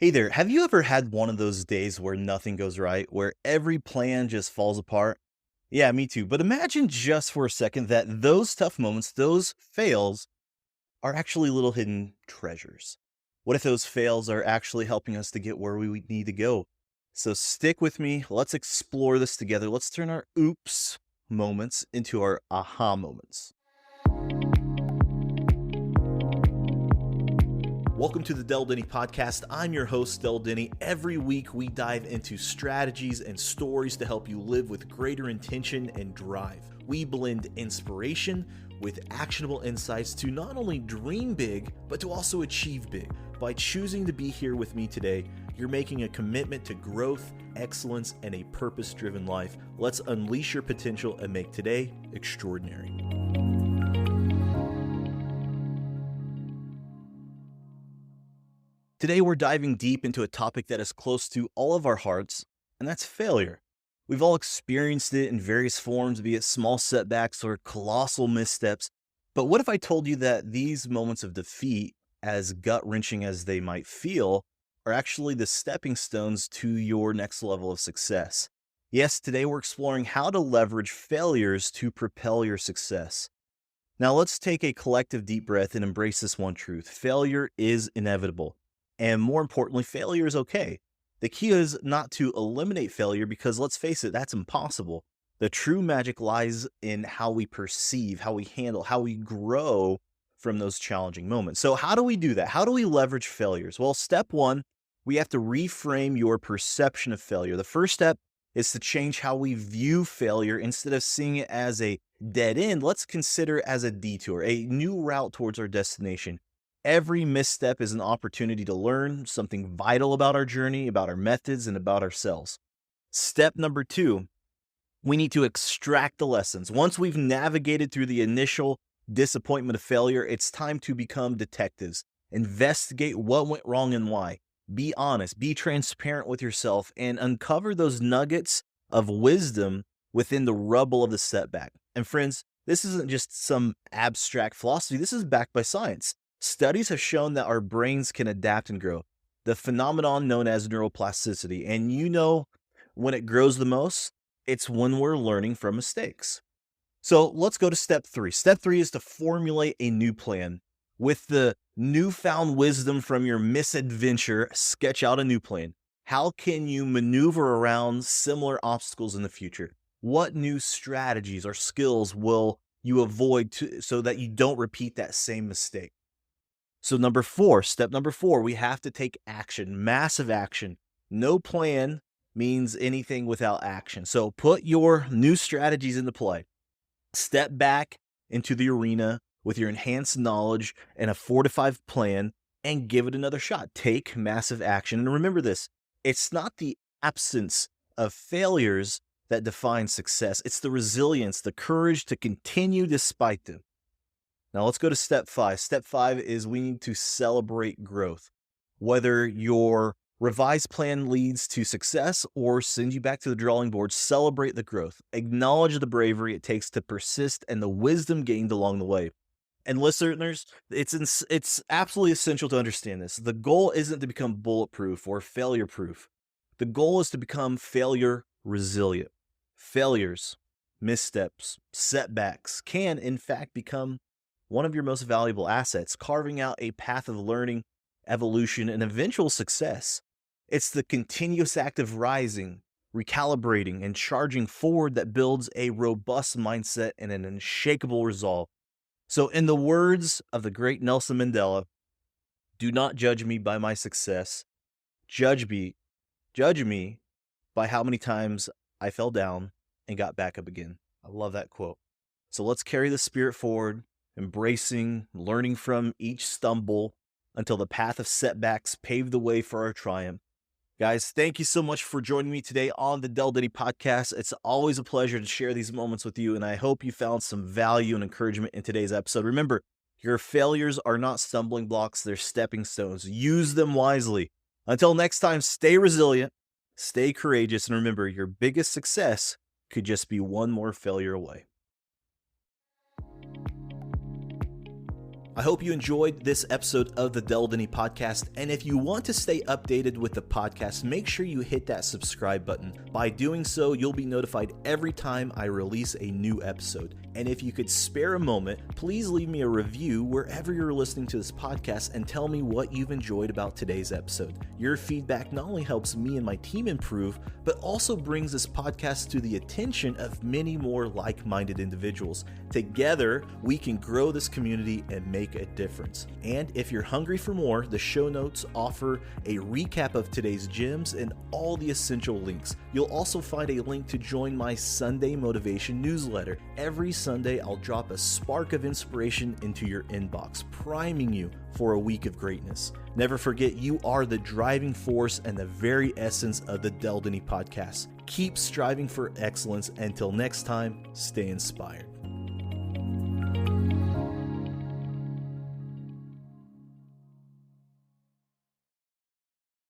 Hey there, have you ever had one of those days where nothing goes right, where every plan just falls apart? Yeah, me too. But imagine just for a second that those tough moments, those fails, are actually little hidden treasures. What if those fails are actually helping us to get where we need to go? So stick with me. Let's explore this together. Let's turn our oops moments into our aha moments. Welcome to the Denney podcast. I'm your host, Denney. Every week, we dive into strategies and stories to help you live with greater intention and drive. We blend inspiration with actionable insights to not only dream big, but to also achieve big. By choosing to be here with me today, you're making a commitment to growth, excellence, and a purpose-driven life. Let's unleash your potential and make today extraordinary. Today, we're diving deep into a topic that is close to all of our hearts, and that's failure. We've all experienced it in various forms, be it small setbacks or colossal missteps. But what if I told you that these moments of defeat, as gut wrenching as they might feel, are actually the stepping stones to your next level of success? Yes, today we're exploring how to leverage failures to propel your success. Now, let's take a collective deep breath and embrace this one truth: failure is inevitable. And more importantly, failure is okay. The key is not to eliminate failure because, let's face it, that's impossible. The true magic lies in how we perceive, how we handle, how we grow from those challenging moments. So, how do we do that? How do we leverage failures? Well, step one, we have to reframe your perception of failure. The first step is to change how we view failure. Instead of seeing it as a dead end, let's consider it as a detour, a new route towards our destination. Every misstep is an opportunity to learn something vital about our journey, about our methods, and about ourselves. Step number two, we need to extract the lessons. Once we've navigated through the initial disappointment of failure, it's time to become detectives. Investigate what went wrong and why. Be honest, be transparent with yourself, and uncover those nuggets of wisdom within the rubble of the setback. And friends, this isn't just some abstract philosophy, this is backed by science. Studies have shown that our brains can adapt and grow, the phenomenon known as neuroplasticity. And when it grows the most, it's when we're learning from mistakes. So let's go to step three. Step three is to formulate a new plan. With the newfound wisdom from your misadventure, sketch out a new plan. How can you maneuver around similar obstacles in the future? What new strategies or skills will you avoid so that you don't repeat that same mistake? So step number four, we have to take action, massive action. No plan means anything without action. So put your new strategies into play. Step back into the arena with your enhanced knowledge and a fortified plan and give it another shot. Take massive action. And remember this, it's not the absence of failures that defines success. It's the resilience, the courage to continue despite them. Now let's go to step five. Step five is we need to celebrate growth. Whether your revised plan leads to success or sends you back to the drawing board, celebrate the growth. Acknowledge the bravery it takes to persist and the wisdom gained along the way. And listeners, it's absolutely essential to understand this. The goal isn't to become bulletproof or failure proof. The goal is to become failure resilient. Failures, missteps, setbacks can, in fact, become one of your most valuable assets, carving out a path of learning, evolution, and eventual success. It's the continuous act of rising, recalibrating, and charging forward that builds a robust mindset and an unshakable resolve. So, in the words of the great Nelson Mandela, do not judge me by my success. Judge me, judge me by how many times I fell down and got back up again. I love that quote. So let's carry the spirit forward, embracing, learning from each stumble until the path of setbacks pave the way for our triumph. Guys, thank you so much for joining me today on the Denney podcast. It's always a pleasure to share these moments with you, and I hope you found some value and encouragement in today's episode. Remember, your failures are not stumbling blocks, they're stepping stones. Use them wisely. Until next time, stay resilient, stay courageous, and remember, your biggest success could just be one more failure away. I hope you enjoyed this episode of the Denney podcast, and if you want to stay updated with the podcast, make sure you hit that subscribe button. By doing so, you'll be notified every time I release a new episode. And if you could spare a moment, please leave me a review wherever you're listening to this podcast and tell me what you've enjoyed about today's episode. Your feedback not only helps me and my team improve, but also brings this podcast to the attention of many more like-minded individuals. Together, we can grow this community and make a difference. And if you're hungry for more, the show notes offer a recap of today's gems and all the essential links. You'll also find a link to join my Sunday motivation newsletter. Every Sunday, I'll drop a spark of inspiration into your inbox, priming you for a week of greatness. Never forget, you are the driving force and the very essence of the Denney podcast. Keep striving for excellence. Until next time, stay inspired.